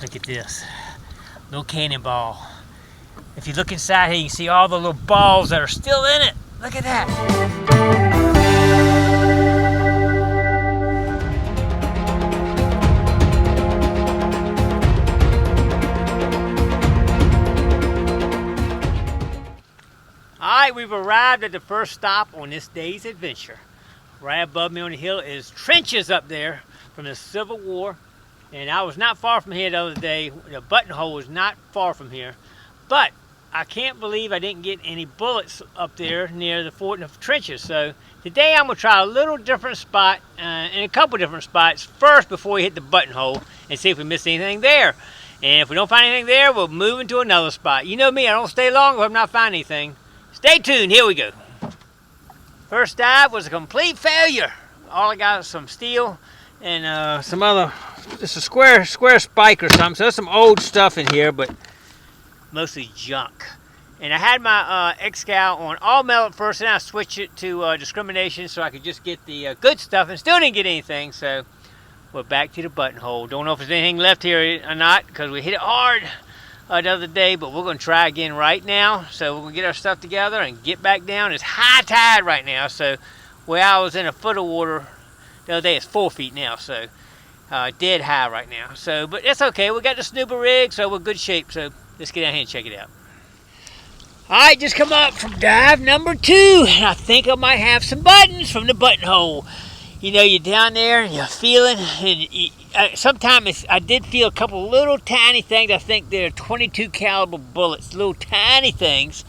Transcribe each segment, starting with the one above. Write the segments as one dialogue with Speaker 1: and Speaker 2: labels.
Speaker 1: Look at this. Little cannonball. If you look inside here, you can see all the little balls that are still in it. Look at that. Alright, we've arrived at the first stop on this day's adventure. Right above me on the hill is trenches up there from the Civil War. And I was not far from here the other day. The buttonhole was not far from here. But I can't believe I didn't get any bullets up there near the fort and the trenches. So today I'm going to try a little different spot and a couple different spots first before we hit the buttonhole and see if we miss anything there. And if we don't find anything there, we'll move into another spot. You know me, I don't stay long if I'm not finding anything. Stay tuned, here we go. First dive was a complete failure. All I got was some steel and some other, just a square spike or something. So there's some old stuff in here, but mostly junk. And I had my X-Scout on all metal at first, and I switched it to discrimination so I could just get the good stuff, and still didn't get anything. So we're back to the buttonhole. Don't know if there's anything left here or not because we hit it hard the other day, but we're going to try again right now. So we're going to get our stuff together and get back down. It's high tide right now, so where I was in a foot of water the other day, it's 4 feet now, so dead high right now. So, but it's okay. We got the snooper rig, so we're in good shape. So let's get out here and check it out. All right, just come up from dive number 2. And I think I might have some buttons from the buttonhole. You know, you're down there and you're feeling, and sometimes I did feel a couple little tiny things. I think they're 22 caliber bullets, little tiny things.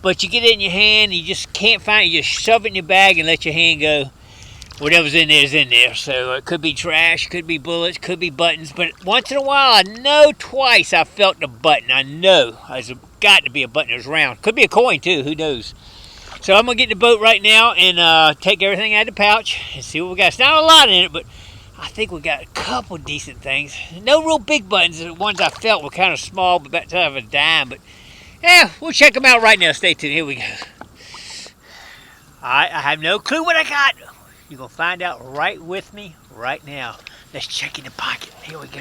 Speaker 1: But you get it in your hand, you just can't find it. You just shove it in your bag and let your hand go. Whatever's in there is in there. So it could be trash, could be bullets, could be buttons. But once in a while, I know twice I felt the button. I know there's got to be a button that's round. Could be a coin too, who knows. So I'm going to get in the boat right now and take everything out of the pouch and see what we got. It's not a lot in it, but I think we got a couple decent things. No real big buttons. The ones I felt were kind of small, but about to have a dime. But yeah, we'll check them out right now. Stay tuned. Here we go. All right, I have no clue what I got. You're going to find out right with me right now. Let's check in the pocket. Here we go.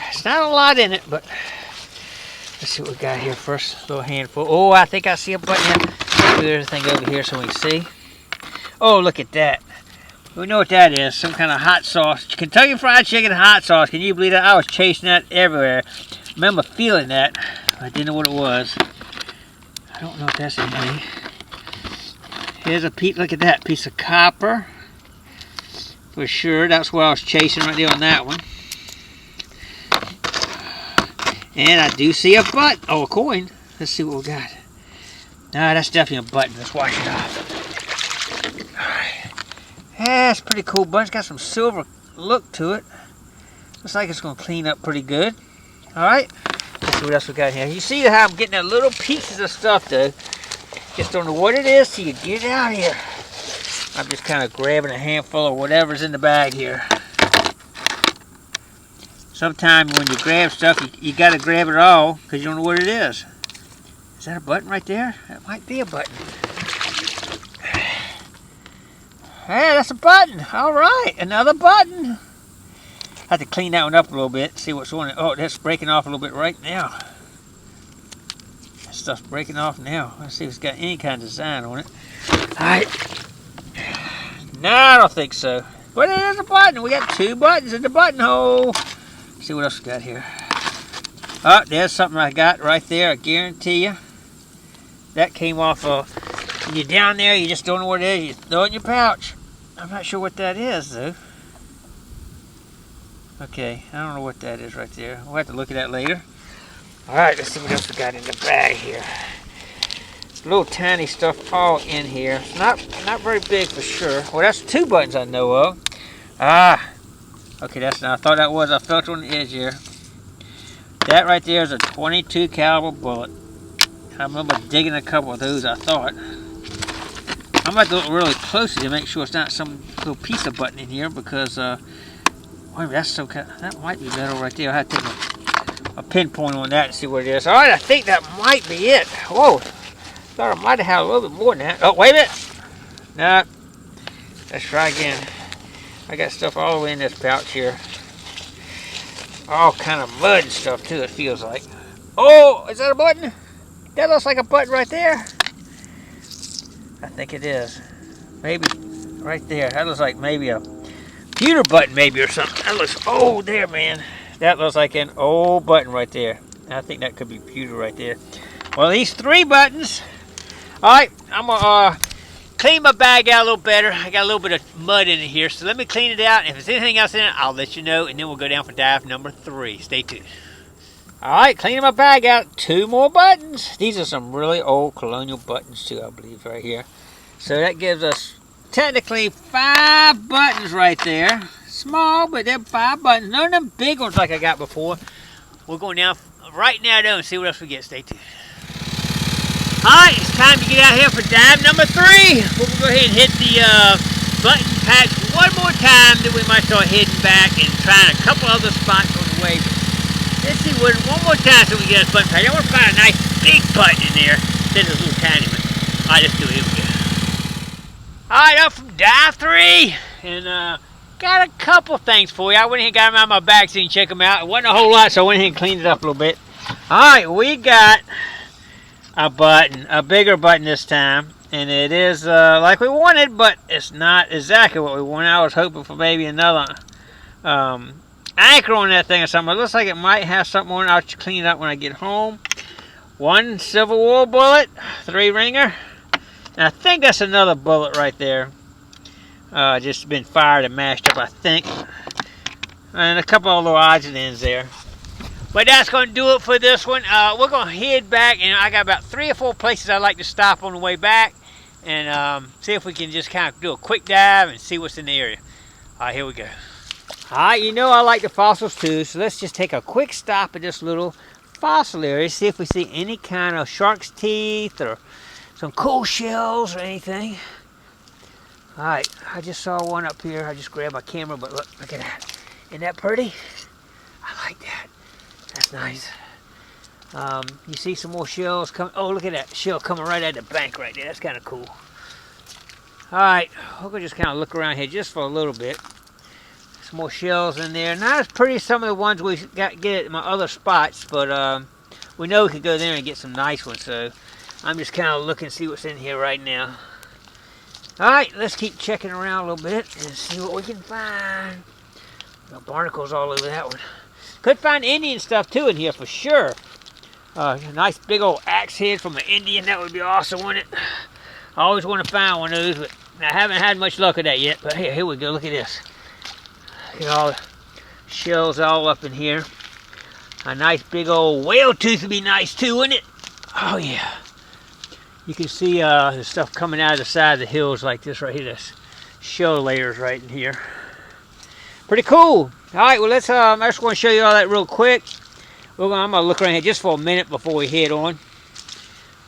Speaker 1: It's not a lot in it, but let's see what we got here first. A little handful. Oh, I think I see a button here. There's a thing over here so we can see. Oh, look at that. We know what that is. Some kind of hot sauce. Kentucky Fried Chicken hot sauce. Can you believe that? I was chasing that everywhere. I remember feeling that. I didn't know what it was. I don't know if that's anything. Here's a piece. Look at that piece of copper. For sure. That's what I was chasing right there on that one. And I do see a button. Oh, a coin. Let's see what we got. Nah, that's definitely a button. Let's wash it off. Alright. Yeah, it's pretty cool button. It's got some silver look to it. Looks like it's going to clean up pretty good. Alright. Let's see what else we got here. You see how I'm getting that little pieces of stuff, though. Just don't know what it is till you get it out here. I'm just kind of grabbing a handful of whatever's in the bag here. Sometimes when you grab stuff, you got to grab it all because you don't know what it is. Is that a button right there? That might be a button. Hey, that's a button. All right, another button. I have to clean that one up a little bit, see what's on it. Oh, that's breaking off a little bit right now. That stuff's breaking off now. Let's see if it's got any kind of design on it. All right. No, I don't think so. But it is a button. We got 2 buttons in the buttonhole. Let's see what else we got here. Oh, there's something I got right there, I guarantee you. That came off of, when you're down there, you just don't know what it is. You throw it in your pouch. I'm not sure what that is, though. Okay, I don't know what that is right there. We'll have to look at that later. Alright, let's see what else we got in the bag here. Little tiny stuff all in here. Not very big for sure. Well, that's 2 buttons I know of. Ah, okay, that's not, I thought that was, I felt it on the edge here. That right there is a 22 caliber bullet. I remember digging a couple of those, I thought. I'm about to look really closely to make sure it's not some little piece of button in here because, wait a minute, that's some kind of, that might be metal right there. I'll have to take a pinpoint on that and see what it is. Alright, I think that might be it. Whoa, thought I might have had a little bit more than that. Oh, wait a minute. No, let's try again. I got stuff all the way in this pouch here. all kind of mud and stuff too, it feels like. Oh, is that a button? That looks like a button right there. I think it is. Maybe right there. That looks like maybe a computer button maybe or something. That looks old there, man. That looks like an old button right there. I think that could be pewter right there. Well, these 3 buttons. All right, I'm gonna clean my bag out a little better. I got a little bit of mud in it here, so let me clean it out. If there's anything else in it, I'll let you know, and then we'll go down for dive number 3. Stay tuned. All right, cleaning my bag out. 2 more buttons. These are some really old colonial buttons too, I believe, right here. So that gives us technically 5 buttons right there. Small, but they're 5 buttons. None of them big ones like I got before. We're going down right now though and see what else we get. Stay tuned. Alright, it's time to get out here for dive number 3. We'll go ahead and hit the button patch one more time, then we might start heading back and trying a couple other spots on the way. Let's see one more time so we get a button patch. I want to find a nice big button in there instead of this little tiny one. Alright, let's do it. Here we go. Alright, up from dive 3. And got a couple things for you. I went ahead and got them out of my bag so you can check them out. It wasn't a whole lot, so I went ahead and cleaned it up a little bit. Alright, we got a button, a bigger button this time. And it is like we wanted, but it's not exactly what we wanted. I was hoping for maybe another anchor on that thing or something. It looks like it might have something on it. I'll clean it up when I get home. 1 Civil War bullet, 3 ringer. And I think that's another bullet right there. Just been fired and mashed up, I think. And a couple of little odds and ends there. But that's going to do it for this one. We're going to head back, and I got about 3 or 4 places I'd like to stop on the way back. And see if we can just kind of do a quick dive and see what's in the area. All right, here we go. All right, you know I like the fossils too, so let's just take a quick stop at this little fossil area. See if we see any kind of shark's teeth or some cool shells or anything. All right, I just saw one up here. I just grabbed my camera, but look at that. Isn't that pretty? I like that. That's nice. You see some more shells coming. Oh, look at that shell coming right at the bank right there. That's kind of cool. All right, we're going to just kind of look around here just for a little bit. Some more shells in there. Not as pretty as some of the ones we get at my other spots, but we know we could go there and get some nice ones. So I'm just kind of looking to see what's in here right now. All right, let's keep checking around a little bit and see what we can find. Got barnacles all over that one. Could find Indian stuff too in here for sure. A nice big old axe head from an Indian. That would be awesome, wouldn't it? I always want to find one of those, but I haven't had much luck with that yet. But here we go. Look at this. Look at all the shells all up in here. A nice big old whale tooth would be nice too, wouldn't it? Oh yeah. You can see the stuff coming out of the side of the hills like this right here. This shell layers right in here. Pretty cool. All right, well I just want to show you all that real quick. I'm gonna look around here just for a minute before we head on.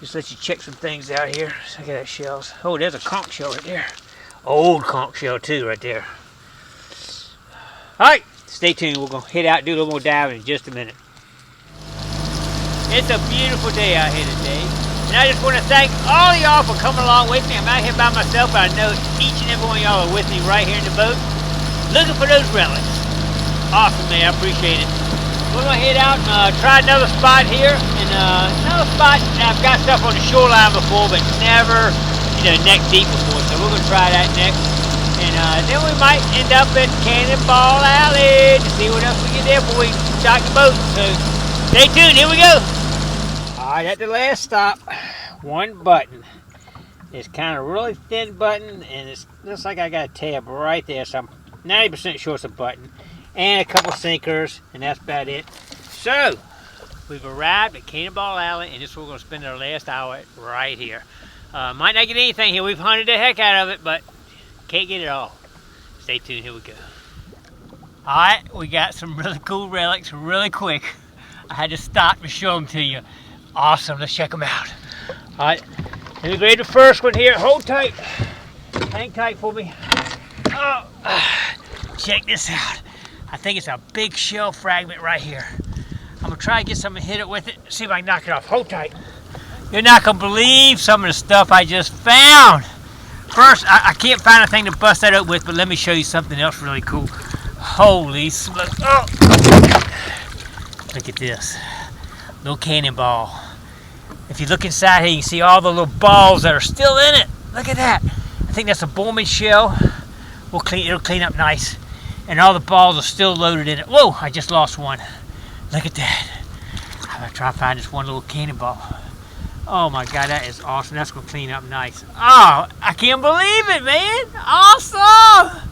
Speaker 1: Just let you check some things out here. Look at that shells. Oh, there's a conch shell right there. Old conch shell too, right there. All right, stay tuned. We're gonna head out and do a little more diving in just a minute. It's a beautiful day out here today. And I just want to thank all of y'all for coming along with me. I'm out here by myself, but I know each and every one of y'all are with me right here in the boat, looking for those relics. Awesome, man. I appreciate it. We're going to head out and try another spot here. And another spot, I've got stuff on the shoreline before, but never, neck deep before. So we're going to try that next. And then we might end up at Cannonball Alley to see what else we get there before we dock the boat. So stay tuned. Here we go. All right, at the last stop, one button. It's kind of really thin button, and it looks like I got a tab right there, so I'm 90% sure it's a button. And a couple sinkers, and that's about it. So, we've arrived at Cannonball Alley, and this is where we're going to spend our last hour right here. Might not get anything here. We've hunted the heck out of it, but can't get it all. Stay tuned. Here we go. All right, we got some really cool relics really quick. I had to stop to show them to you. Awesome. Let's check them out. All right, let me grab the first one here. Hold tight. Hang tight for me. Oh, check this out. I think it's a big shell fragment right here. I'm gonna try to get something to hit it with it. See if I can knock it off. Hold tight. You're not gonna believe some of the stuff I just found. First, I can't find a thing to bust that up with, but let me show you something else really cool. Holy smokes. Oh. Look at this. Little cannonball. If you look inside here, you can see all the little balls that are still in it. Look at that. I think that's a Borman shell. It'll clean up nice. And all the balls are still loaded in it. Whoa, I just lost one. Look at that. I'm going to try to find this one little cannonball. Oh my God, that is awesome. That's going to clean up nice. Oh, I can't believe it, man. Awesome.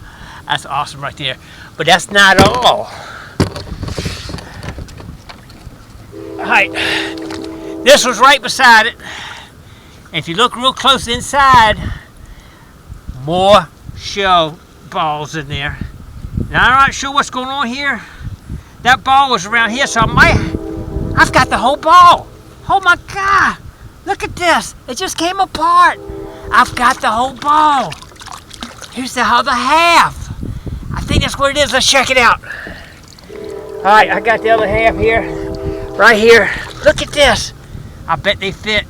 Speaker 1: That's awesome right there. But that's not all. All right. This was right beside it. If you look real close inside, more shell balls in there. Now, I'm not sure what's going on here. That ball was around here, so I've got the whole ball. Oh my God. Look at this. It just came apart. I've got the whole ball. Here's the other half. I think that's what it is. Let's check it out. All right, I got the other half here. Right here. Look at this. I bet they fit.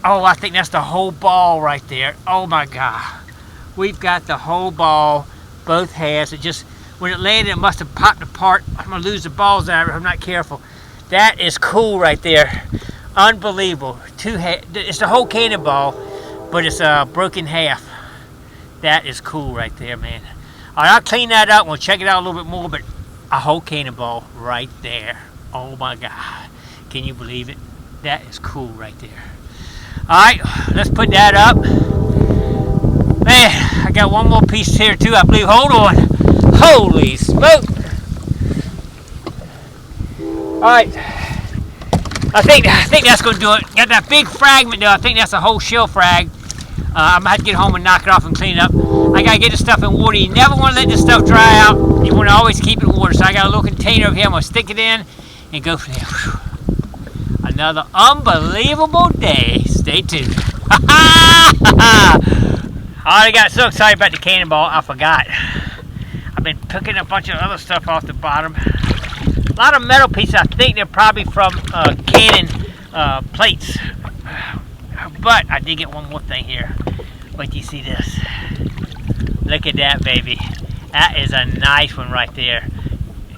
Speaker 1: Oh, I think that's the whole ball right there. Oh my God. We've got the whole ball, both halves. It just, when it landed, it must have popped apart. I'm gonna lose the balls out of it if I'm not careful. That is cool right there. Unbelievable. It's the whole cannonball, but it's broken half. That is cool right there, man. All right, I'll clean that up. We'll check it out a little bit more, but a whole cannonball right there. Oh my God. Can you believe it? That is cool right there. All right, let's put that up. Man, I got one more piece here too, I believe. Hold on. Holy smoke. All right. I think that's going to do it. Got that big fragment though. I think that's a whole shell frag. I'm going to have to get home and knock it off and clean it up. I got to get this stuff in water. You never want to let this stuff dry out. You want to always keep it in water. So I got a little container over here. I'm going to stick it in and go from there. Whew. Another unbelievable day. Stay tuned. I got so excited about the cannonball, I forgot. I've been picking a bunch of other stuff off the bottom. A lot of metal pieces. I think they're probably from cannon plates. But I did get one more thing here. Wait till you see this. Look at that, baby. That is a nice one right there.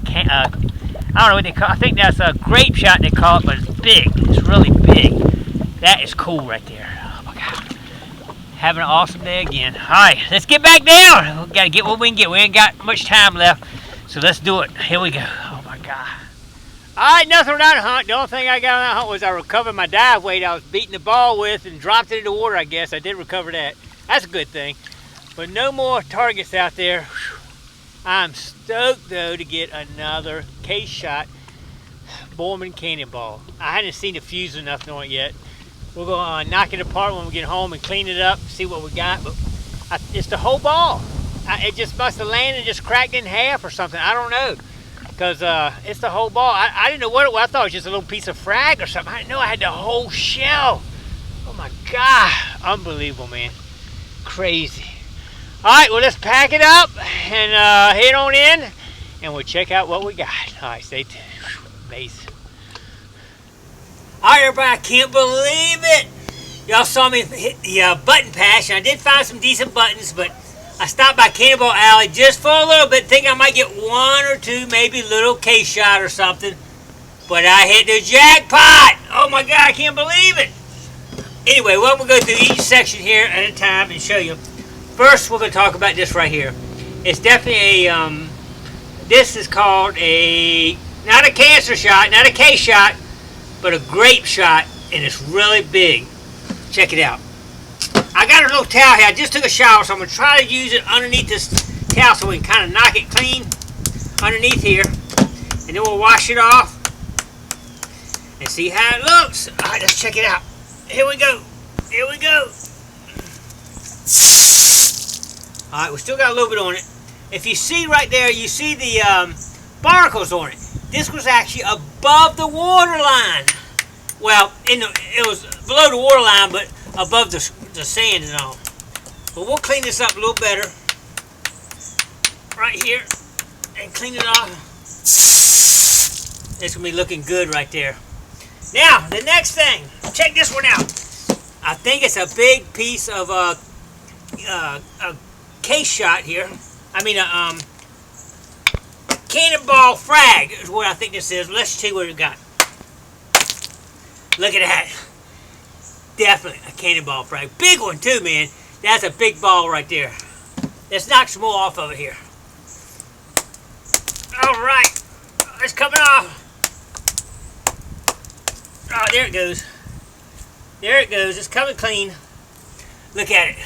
Speaker 1: I don't know what they call it. I think that's a grape shot they call it, but it's big. It's really big. That is cool right there. Oh my God. Having an awesome day again. All right, let's get back down. We gotta get what we can get. We ain't got much time left, so let's do it. Here we go. Oh my God. All right, nothing on that hunt. The only thing I got on that hunt was I recovered my dive weight I was beating the ball with and dropped it in the water, I guess. I did recover that. That's a good thing. But no more targets out there. Whew. I'm stoked, though, to get another case shot Borman cannonball. I hadn't seen the fuse enough on it yet. We're going to knock it apart when we get home and clean it up, see what we got. But it's the whole ball. It just must have landed and just cracked in half or something. I don't know. Because it's the whole ball. I didn't know what it was. I thought it was just a little piece of frag or something. I didn't know I had the whole shell. Oh my God. Unbelievable, man. Crazy. All right, well, let's pack it up and head on in, and we'll check out what we got. All right, stay tuned. Amazing. All right, everybody, I can't believe it. Y'all saw me hit the button patch, and I did find some decent buttons, but I stopped by Cannonball Alley just for a little bit, thinking I might get one or two, maybe little case shot or something. But I hit the jackpot! Oh my God, I can't believe it! Anyway, well, we'll go through each section here at a time and show you. First, we're going to talk about this right here. It's definitely a, this is called not a cancer shot, not a case shot, but a grape shot, and it's really big. Check it out. I got a little towel here. I just took a shower, so I'm going to try to use it underneath this towel so we can kind of knock it clean underneath here. And then we'll wash it off and see how it looks. All right, let's check it out. Here we go. Here we go. All right, we still got a little bit on it. If you see right there, you see the barnacles on it. This was actually above the water line. Well, it was below the water line, but above the sand and all. But we'll clean this up a little better right here and clean it off. It's going to be looking good right there. Now, the next thing, check this one out. I think it's a big piece of a case shot here. I mean, cannonball frag is what I think this is. Let's see what we got. Look at that. Definitely a cannonball frag. Big one too, man. That's a big ball right there. Let's knock some more off of it here. Alright. It's coming off. Oh, there it goes. There it goes. It's coming clean. Look at it.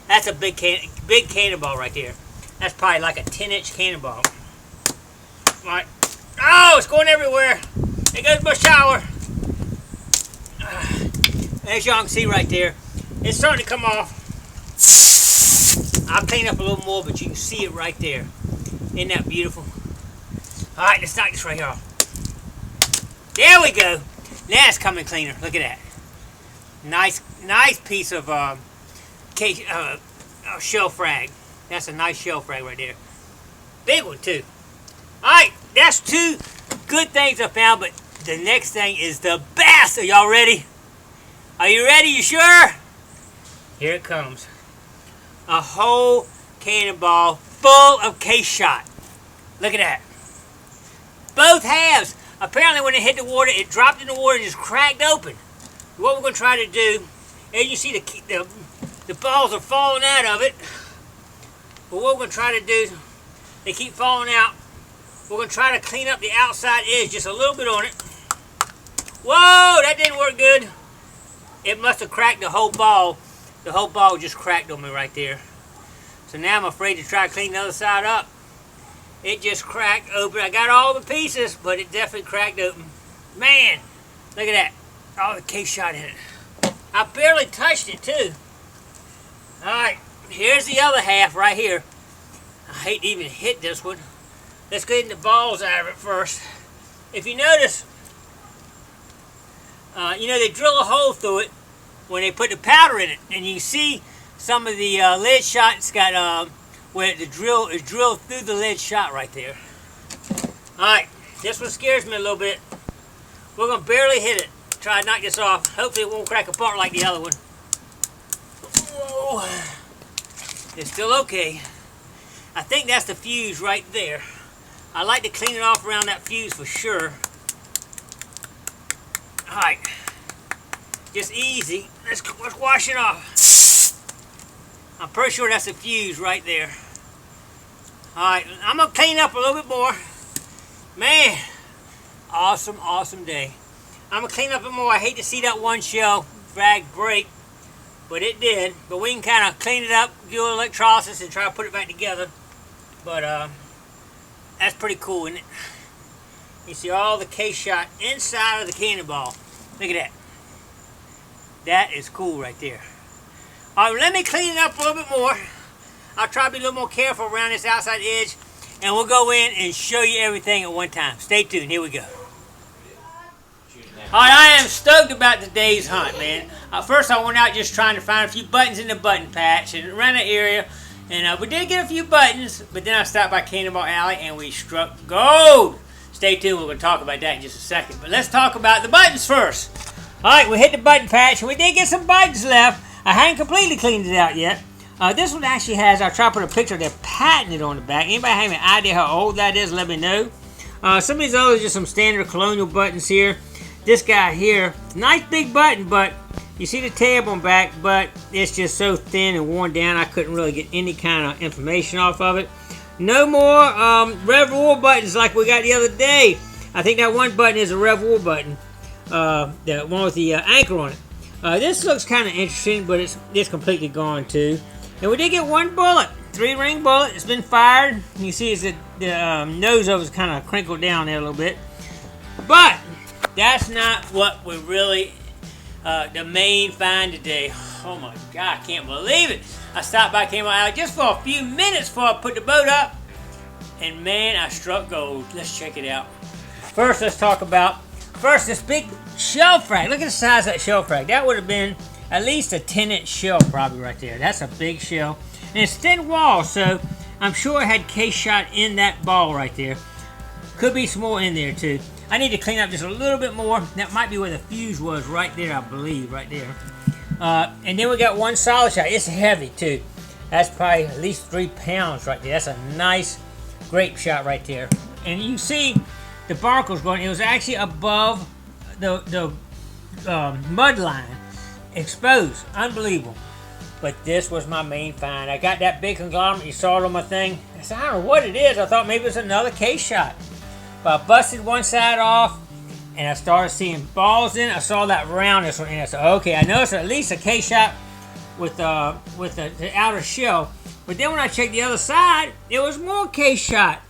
Speaker 1: That's a big cannonball right there. That's probably like a 10-inch cannonball. Right. Oh, it's going everywhere. There goes my shower. As y'all can see right there, it's starting to come off. I'll clean up a little more, but you can see it right there. Isn't that beautiful? All right, let's knock this right here off. There we go. Now it's coming cleaner. Look at that. Nice piece of shell frag. That's a nice shell frag right there. Big one too. All right, that's two good things I found, but the next thing is the best. Are y'all ready? Are you ready? You sure? Here it comes. A whole cannonball full of case shot. Look at that. Both halves. Apparently when it hit the water, it dropped in the water and just cracked open. What we're going to try to do, as you see the balls are falling out of it. But what we're going to try to do, they keep falling out. We're going to try to clean up the outside edge just a little bit on it. Whoa, that didn't work good. It must have cracked the whole ball. The whole ball just cracked on me right there. So now I'm afraid to try to clean the other side up. It just cracked open. I got all the pieces, but it definitely cracked open. Man, look at that. All the case shot in it. I barely touched it too. Alright, here's the other half right here. I hate to even hit this one. Let's get the balls out of it first. If you notice, they drill a hole through it when they put the powder in it. And you see some of the lead shots got where the drill is drilled through the lead shot right there. Alright, this one scares me a little bit. We're going to barely hit it. Try to knock this off. Hopefully it won't crack apart like the other one. Whoa. It's still okay. I think that's the fuse right there. I like to clean it off around that fuse for sure. Alright. Just easy. Let's wash it off. I'm pretty sure that's the fuse right there. Alright, I'm going to clean up a little bit more. Man, awesome, awesome day. I'm going to clean up a bit more. I hate to see that one shell frag break, but it did. But we can kind of clean it up, do electrolysis, and try to put it back together. But that's pretty cool, isn't it? You see all the case shot inside of the cannonball. Look at that. That is cool right there. Alright, let me clean it up a little bit more. I'll try to be a little more careful around this outside edge, and we'll go in and show you everything at one time. Stay tuned. Here we go. Alright, I am stoked about today's hunt, man. First, I went out just trying to find a few buttons in the button patch and around the area. And we did get a few buttons, but then I stopped by Cannonball Alley and we struck gold. Stay tuned. We're going to talk about that in just a second. But let's talk about the buttons first. Alright, we hit the button patch and we did get some buttons left. I hadn't completely cleaned it out yet. This one actually has, I'll try to put a picture of their patented on the back. Anybody have any idea how old that is? Let me know. Some of these others are just some standard colonial buttons here. This guy here, nice big button, but you see the tab on back, but it's just so thin and worn down, I couldn't really get any kind of information off of it. No more Rev War buttons like we got the other day. I think that one button is a Rev War button, the one with the anchor on it. This looks kind of interesting, but it's completely gone too. And we did get one bullet, 3-ring bullet. It's been fired. You see, the nose of it's kind of crinkled down there a little bit, but that's not what we really. The main find today. Oh my God, I can't believe it. I stopped by Cannonball Alley just for a few minutes before I put the boat up. And man, I struck gold. Let's check it out. First, let's talk about this big shell frag. Look at the size of that shell frag. That would have been at least a 10-inch shell probably right there. That's a big shell. And it's thin wall, so I'm sure it had case shot in that ball right there. Could be some more in there too. I need to clean up just a little bit more. That might be where the fuse was right there, I believe, right there. And then we got one solid shot. It's heavy too. That's probably at least 3 pounds right there. That's a nice Grape shot right there. And you see the barnacles going, it was actually above the mud line. Exposed. Unbelievable. But this was my main find. I got that big conglomerate. You saw it on my thing. I said, I don't know what it is. I thought maybe it was another case shot. But I busted one side off, and I started seeing balls in it. I saw that roundness one, and I said, okay, I know it's at least a case shot with the outer shell. But then when I checked the other side, it was more case shot.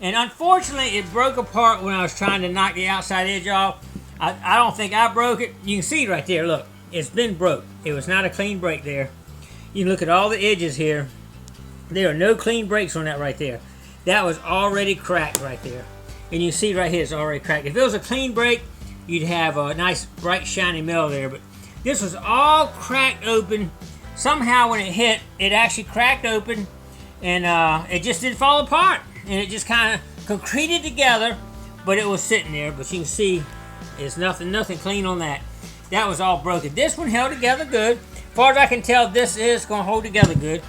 Speaker 1: And unfortunately, it broke apart when I was trying to knock the outside edge off. I don't think I broke it. You can see right there, look. It's been broke. It was not a clean break there. You can look at all the edges here. There are no clean breaks on that right there. That was already cracked right there. And you see right here, it's already cracked. If it was a clean break, you'd have a nice, bright, shiny metal there. But this was all cracked open. Somehow when it hit, it actually cracked open. And it just didn't fall apart. And it just kind of concreted together. But it was sitting there. But you can see, there's nothing clean on that. That was all broken. This one held together good. As far as I can tell, this is going to hold together good.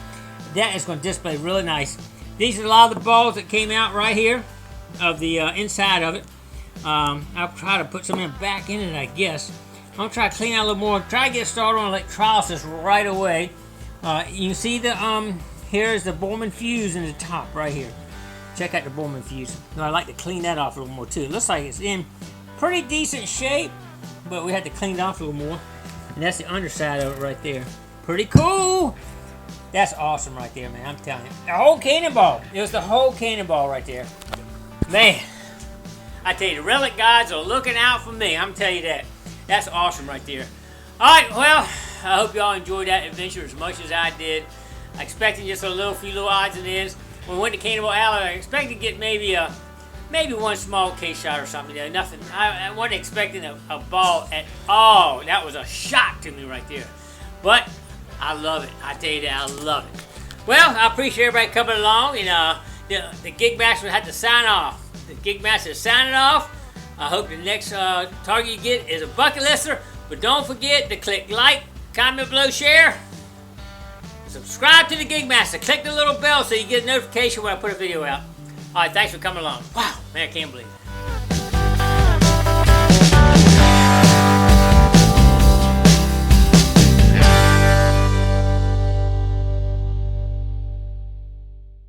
Speaker 1: That is going to display really nice. These are a lot of the balls that came out right here of the inside of it. I'll try to put some in back in it, I guess. I'm going to try to clean out a little more. Try to get started on electrolysis right away. You can see the here's the Borman fuse in the top right here. Check out the Borman fuse. No, I'd like to clean that off a little more too. It looks like it's in pretty decent shape, but we had to clean it off a little more. And that's the underside of it right there. Pretty cool. That's awesome right there, man. I'm telling you. The whole cannonball. It was the whole cannonball right there. Man, I tell you, the relic gods are looking out for me. I'm telling you that. That's awesome right there. All right, well, I hope y'all enjoyed that adventure as much as I did. I expected just a few little odds and ends. When we went to Cannonball Alley, I expected to get maybe one small case shot or something. Nothing. I wasn't expecting a ball at all. That was a shock to me right there. But I love it. I tell you that, I love it. Well, I appreciate everybody coming along. And the Gigmaster had to sign off. The Gigmaster is signing off. I hope the next target you get is a bucket lister. But don't forget to click like, comment below, share. Subscribe to the Gigmaster. Click the little bell so you get a notification when I put a video out. All right, thanks for coming along. Wow, man, I can't believe it.